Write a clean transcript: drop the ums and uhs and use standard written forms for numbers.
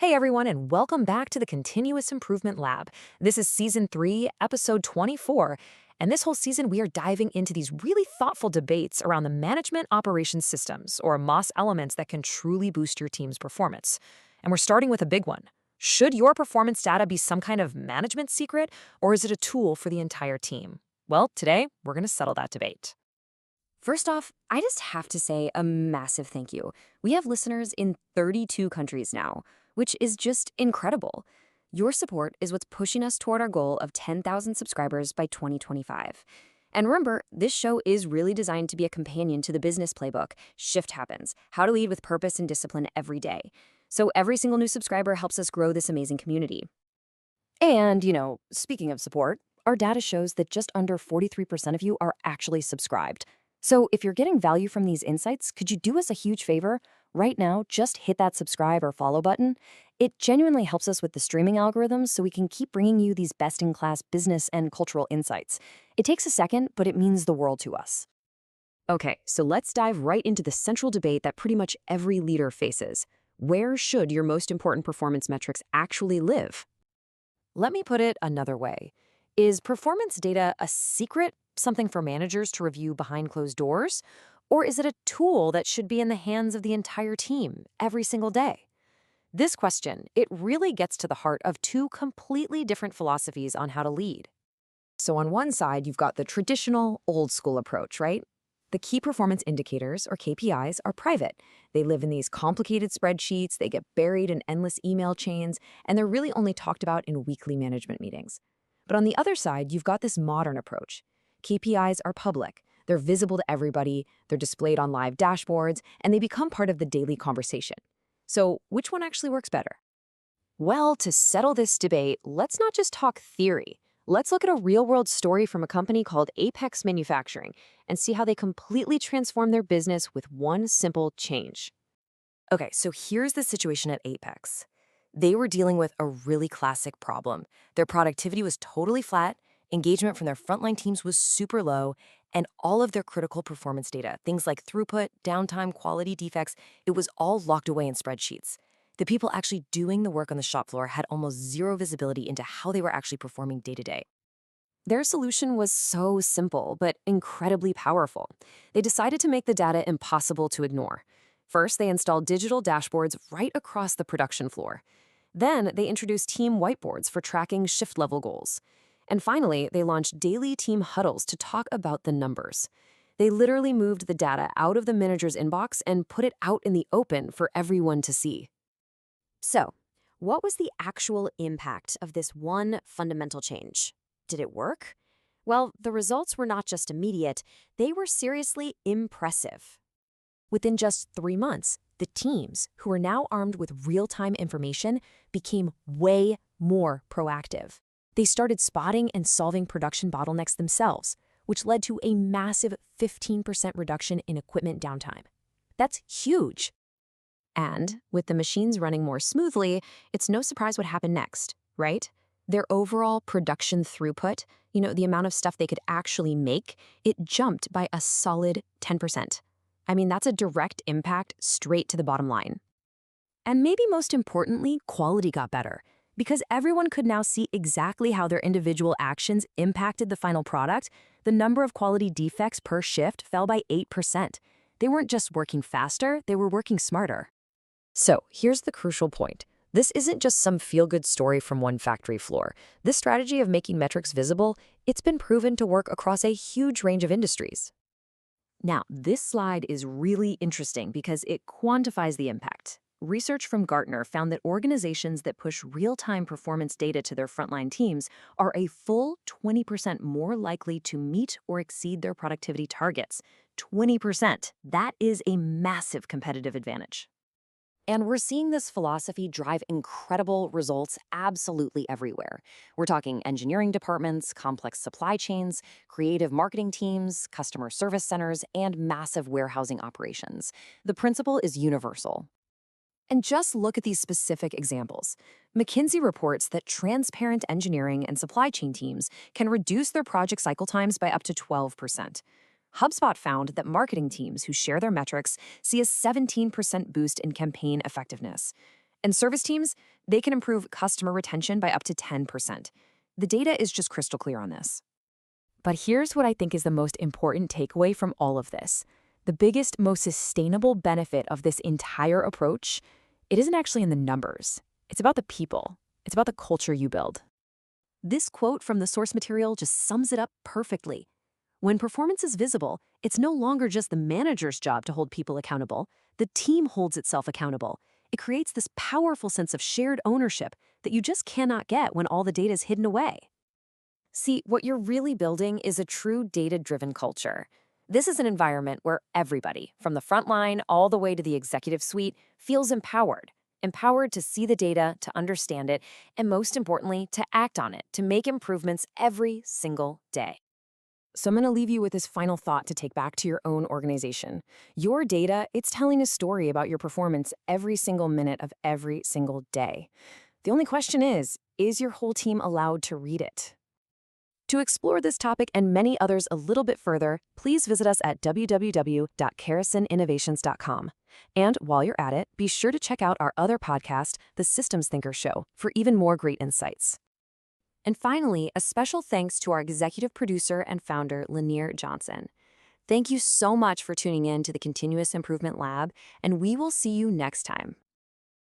Hey everyone, and welcome back to the Continuous Improvement Lab. This is Season 3, Episode 24, and this whole season we are diving into these really thoughtful debates around the management operations systems, or MOS elements that can truly boost your team's performance. And we're starting with a big one. Should your performance data be some kind of management secret, or is it a tool for the entire team? Well, today we're going to settle that debate. First off, I just have to say a massive thank you. We have listeners in 32 countries now, which is just incredible. Your support is what's pushing us toward our goal of 10,000 subscribers by 2025. And remember, this show is really designed to be a companion to the business playbook, Shift Happens, how to lead with purpose and discipline every day. So every single new subscriber helps us grow this amazing community. And, speaking of support, our data shows that just under 43% of you are actually subscribed. So if you're getting value from these insights, could you do us a huge favor? Right now, just hit that subscribe or follow button. It genuinely helps us with the streaming algorithms so we can keep bringing you these best-in-class business and cultural insights. It takes a second, but it means the world to us. Okay, so let's dive right into the central debate that pretty much every leader faces. Where should your most important performance metrics actually live? Let me put it another way. Is performance data a secret, something for managers to review behind closed doors? Or is it a tool that should be in the hands of the entire team every single day? This question, it really gets to the heart of two completely different philosophies on how to lead. So on one side, you've got the traditional, old-school approach, right? The key performance indicators, or KPIs, are private. They live in these complicated spreadsheets, they get buried in endless email chains, and they're really only talked about in weekly management meetings. But on the other side, you've got this modern approach. KPIs are public. They're visible to everybody, they're displayed on live dashboards, and they become part of the daily conversation. So which one actually works better? Well, to settle this debate, let's not just talk theory. Let's look at a real-world story from a company called Apex Manufacturing and see how they completely transformed their business with one simple change. Okay, so here's the situation at Apex. They were dealing with a really classic problem. Their productivity was totally flat, engagement from their frontline teams was super low, and all of their critical performance data, things like throughput, downtime, quality defects, it was all locked away in spreadsheets. The people actually doing the work on the shop floor had almost zero visibility into how they were actually performing day to day. Their solution was so simple, but incredibly powerful. They decided to make the data impossible to ignore. First, they installed digital dashboards right across the production floor. Then, they introduced team whiteboards for tracking shift-level goals. And finally, they launched daily team huddles to talk about the numbers. They literally moved the data out of the manager's inbox and put it out in the open for everyone to see. So, what was the actual impact of this one fundamental change? Did it work? Well, the results were not just immediate, they were seriously impressive. Within just 3 months, the teams, who were now armed with real-time information, became way more proactive. They started spotting and solving production bottlenecks themselves, which led to a massive 15% reduction in equipment downtime. That's huge. And with the machines running more smoothly, it's no surprise what happened next, right? Their overall production throughput, the amount of stuff they could actually make, it jumped by a solid 10%. I mean, that's a direct impact straight to the bottom line. And maybe most importantly, quality got better, because everyone could now see exactly how their individual actions impacted the final product. The number of quality defects per shift fell by 8%. They weren't just working faster, they were working smarter. So here's the crucial point. This isn't just some feel-good story from one factory floor. This strategy of making metrics visible, it's been proven to work across a huge range of industries. Now, this slide is really interesting because it quantifies the impact. Research from Gartner found that organizations that push real-time performance data to their frontline teams are a full 20% more likely to meet or exceed their productivity targets. 20%. That is a massive competitive advantage. And we're seeing this philosophy drive incredible results absolutely everywhere. We're talking engineering departments, complex supply chains, creative marketing teams, customer service centers, and massive warehousing operations. The principle is universal. And just look at these specific examples. McKinsey reports that transparent engineering and supply chain teams can reduce their project cycle times by up to 12%. HubSpot found that marketing teams who share their metrics see a 17% boost in campaign effectiveness. And service teams, they can improve customer retention by up to 10%. The data is just crystal clear on this. But here's what I think is the most important takeaway from all of this. The biggest, most sustainable benefit of this entire approach, it isn't actually in the numbers. It's about the people. It's about the culture you build. This quote from the source material just sums it up perfectly. When performance is visible, it's no longer just the manager's job to hold people accountable. The team holds itself accountable. It creates this powerful sense of shared ownership that you just cannot get when all the data is hidden away. See, what you're really building is a true data-driven culture. This is an environment where everybody, from the front line all the way to the executive suite, feels empowered. Empowered to see the data, to understand it, and most importantly, to act on it, to make improvements every single day. So I'm going to leave you with this final thought to take back to your own organization. Your data, it's telling a story about your performance every single minute of every single day. The only question is your whole team allowed to read it? To explore this topic and many others a little bit further, please visit us at www.karasinnovations.com. And while you're at it, be sure to check out our other podcast, The Systems Thinker Show, for even more great insights. And finally, a special thanks to our executive producer and founder, Lanier Johnson. Thank you so much for tuning in to the Continuous Improvement Lab, and we will see you next time.